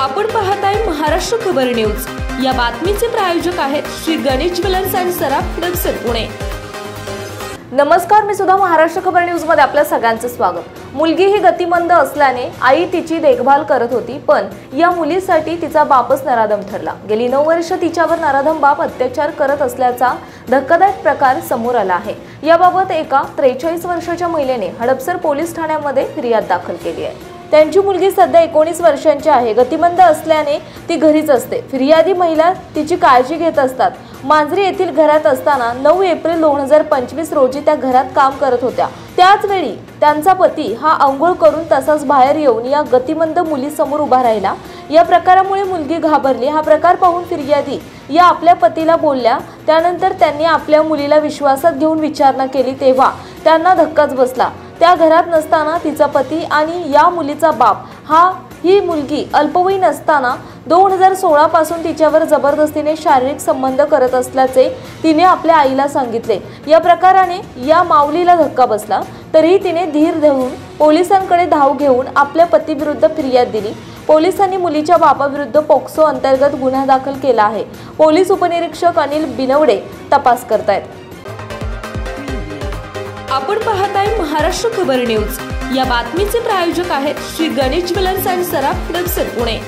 आपण पाहताय महाराष्ट्र खबर न्यूज। या बातमीचे प्रायोजक आहेत श्री गणेश ज्वेलर्स अँड सराफ हडपसर पुणे। नमस्कार, मी सुद्धा महाराष्ट्र खबर न्यूज मध्ये आपल्या सगळ्यांचं स्वागत। मुलगी ही गतिमंद असल्याने आई तिची देखभाल करत होती, पण या मुलीसाठी तिचा बापच नराधम ठरला। गेली 9 वर्ष तिच्यावर नराधम बाप अत्याचार करत असल्याचा धक्कादायक प्रकार समोर आला आहे। याबाबत एका 43 वर्षाच्या महिलेने हडपसर पोलीस ठाण्यामध्ये फिर्याद दाखल केली आहे। त्यांची मुलगी सध्या 19 वर्षांची आहे। गतिमंद असल्याने ती घरीच असते। फिर्यादी महिला तिची काळजी घेत असतात। मांजरी येथील घरात असताना 9 एप्रिल 2025 रोजी त्या घरात काम करत होत्या। त्याच वेळी त्यांचा पती हा अंघोळ करून तसाच बाहेर येऊन या गतिमंद मुलीसमोर उभा राहिला। या प्रकारामुळे मुलगी घाबरली। हा प्रकार पाहून फिर्यादी या आपल्या पतीला बोलल्या। त्यानंतर त्यांनी आपल्या मुलीला विश्वासात घेऊन विचारणा केली, तेव्हा त्यांना धक्काच बसला। त्या घरात नसताना तिचा पती आणि या मुलीचा बाप ही मुलगी अल्पवयीन असताना 2016 पासून तिच्यावर जबरदस्तीने शारीरिक संबंध करत असल्याचे तिने आपल्या आईला सांगितले। या प्रकाराने या माऊलीला धक्का बसला, तरीही तिने धीर धरून पोलिसांकडे धाव घेऊन आपल्या पतीविरुद्ध फिर्याद दिली। पोलिसांनी मुलीच्या बापाविरुद्ध पोक्सो अंतर्गत गुन्हा दाखल केला आहे। पोलीस उपनिरीक्षक अनिल बिनवडे तपास करतायत। आपण पाहताय महाराष्ट्र खबर न्यूज। या बातमीचे प्रायोजक आहेत Shri Ganesh jewellers and Saraf Hadapsar Pune.